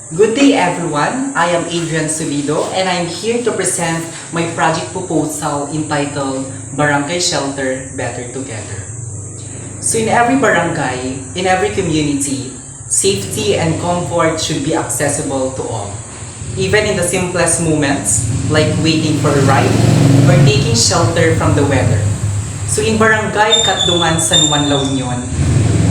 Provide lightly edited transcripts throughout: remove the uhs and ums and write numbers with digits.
Good day everyone, I am Adrian Solido and I'm here to present my project proposal entitled Barangay Shelter Better Together. So in every barangay, in every community, safety and comfort should be accessible to all. Even in the simplest moments, like waiting for a ride or taking shelter from the weather. So in Barangay Katdungan, San Juan, La Union,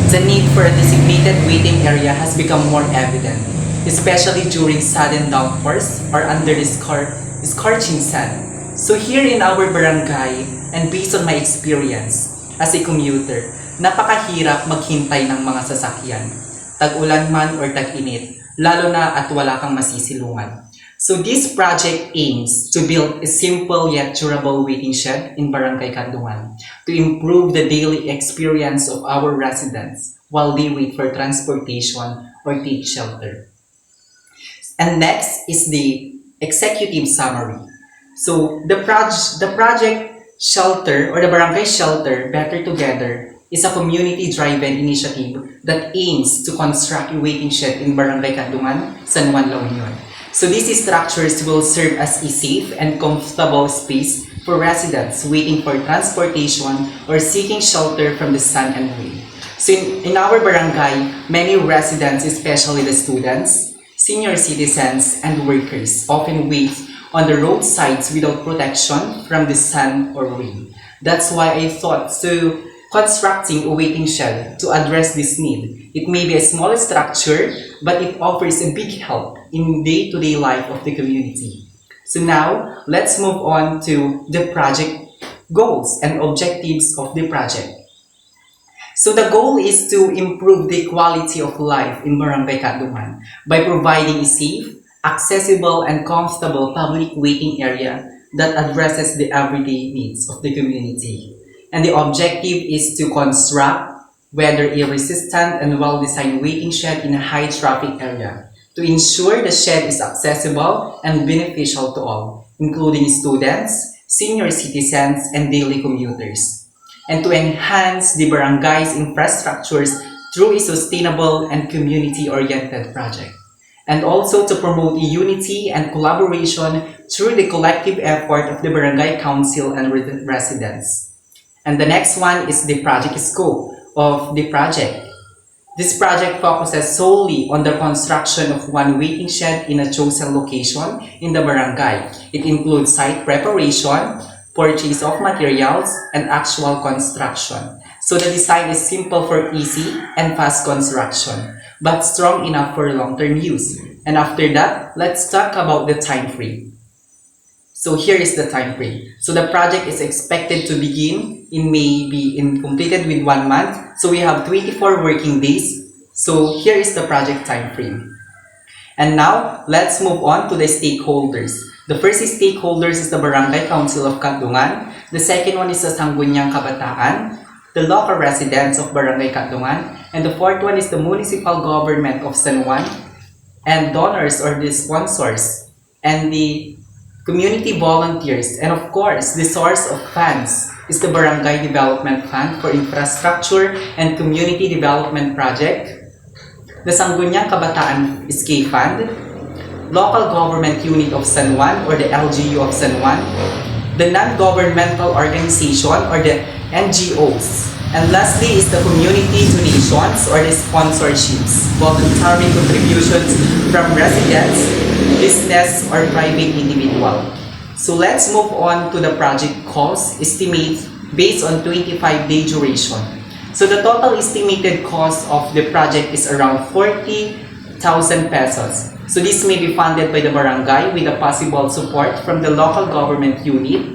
the need for a designated waiting area has become more evident, especially during sudden downpours or under the scorching sun. So here in our barangay, and based on my experience as a commuter, napakahirap maghintay ng mga sasakyan, tag-ulan man or tag-init, lalo na at wala kang masisilungan. So this project aims to build a simple yet durable waiting shed in Barangay Katdungan to improve the daily experience of our residents while they wait for transportation or take shelter. And next is the executive summary. So the project shelter or the barangay shelter Better Together is a community-driven initiative that aims to construct a waiting shed in Barangay Katdungan, San Juan, La Union. So these structures will serve as a safe and comfortable space for residents waiting for transportation or seeking shelter from the sun and rain. So in our barangay, many residents, especially the students, senior citizens, and workers often wait on the roadsides without protection from the sun or rain. That's why I thought constructing a waiting shed to address this need. It may be a small structure, but it offers a big help in day-to-day life of the community. So now, let's move on to the project goals and objectives of the project. So the goal is to improve the quality of life in Barangay Katdungan by providing a safe, accessible, and comfortable public waiting area that addresses the everyday needs of the community. And the objective is to construct weather-resistant and well-designed waiting shed in a high-traffic area to ensure the shed is accessible and beneficial to all, including students, senior citizens, and daily commuters, and to enhance the barangay's infrastructures through a sustainable and community-oriented project, and also to promote unity and collaboration through the collective effort of the barangay council and residents. And the next one is the project scope of the project. This project focuses solely on the construction of one waiting shed in a chosen location in the barangay. It includes site preparation, purchase of materials, and actual construction. So the design is simple for easy and fast construction, but strong enough for long-term use. And after that, let's talk about the time frame. So here is the time frame. So the project is expected to begin in May, completed with 1 month. So we have 24 working days. So here is the project time frame. And now, let's move on to the stakeholders. The first stakeholders is the Barangay Council of Katdungan. The second one is the Sangguniang Kabataan, the local residents of Barangay Katdungan. And the fourth one is the municipal government of San Juan, and donors or the sponsors, and the community volunteers, and of course, the source of funds is the Barangay Development Fund for Infrastructure and Community Development Project, the Sangguniang Kabataan SK Fund, Local Government Unit of San Juan or the LGU of San Juan, the non-governmental organization or the NGOs, and lastly is the community donations or the sponsorships, voluntary contributions from residents, business, or private individual. So let's move on to the project cost estimate based on 25-day duration. So the total estimated cost of the project is around 40,000 pesos. So this may be funded by the barangay with a possible support from the local government unit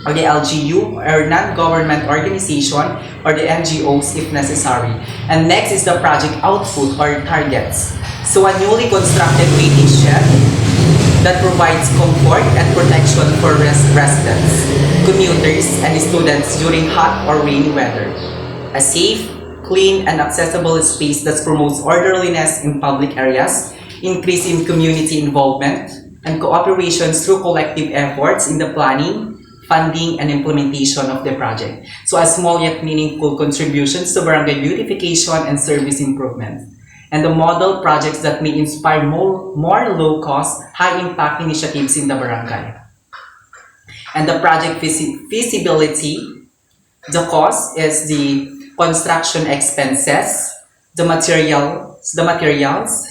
or the LGU or non-government organization or the NGOs if necessary. And next is the project output or targets. So a newly constructed waiting shed that provides comfort and protection for residents, commuters, and students during hot or rainy weather. A safe, clean, and accessible space that promotes orderliness in public areas, increase in community involvement, and cooperation through collective efforts in the planning, funding, and implementation of the project. So a small yet meaningful contributions to barangay beautification and service improvement. and the model projects that may inspire more low-cost, high-impact initiatives in the barangay. And the project feasibility, the cost is the construction expenses, the materials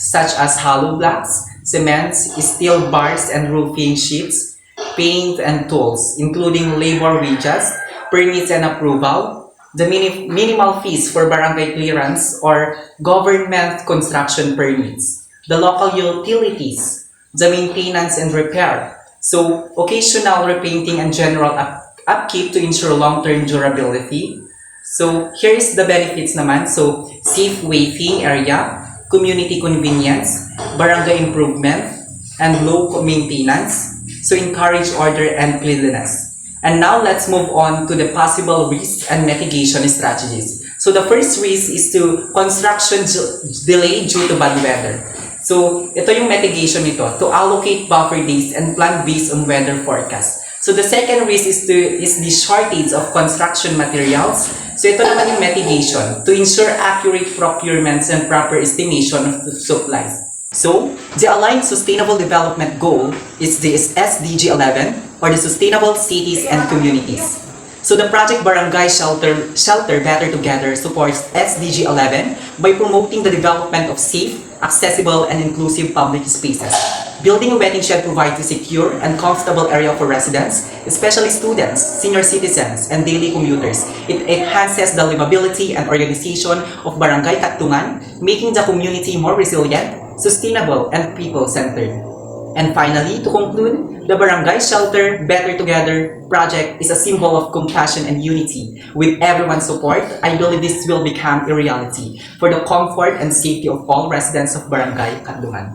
such as hollow blocks, cements, steel bars and roofing sheets, paint and tools, including labor wages, permits and approval, the minimal fees for barangay clearance or government construction permits, the local utilities, the maintenance and repair, so occasional repainting and general upkeep to ensure long-term durability. So here is the benefits naman. So safe waiting area, community convenience, barangay improvement, and low maintenance. So encourage order and cleanliness. And now let's move on to the possible risks and mitigation strategies. So the first risk is to construction delay due to bad weather. So ito yung mitigation nito, to allocate buffer days and plan based on weather forecast. So the second risk is the shortage of construction materials. So ito naman yung mitigation, to ensure accurate procurements and proper estimation of the supplies. So the aligned sustainable development goal is the SDG 11, or the Sustainable Cities and Communities. So the project Barangay Shelter Better Together supports SDG 11 by promoting the development of safe, accessible, and inclusive public spaces. Building a waiting shed provides a secure and comfortable area for residents, especially students, senior citizens, and daily commuters. It enhances the livability and organization of Barangay Katungan, making the community more resilient, sustainable, and people-centered. And finally, to conclude, the Barangay Shelter Better Together project is a symbol of compassion and unity. With everyone's support, I believe this will become a reality for the comfort and safety of all residents of Barangay Katungan.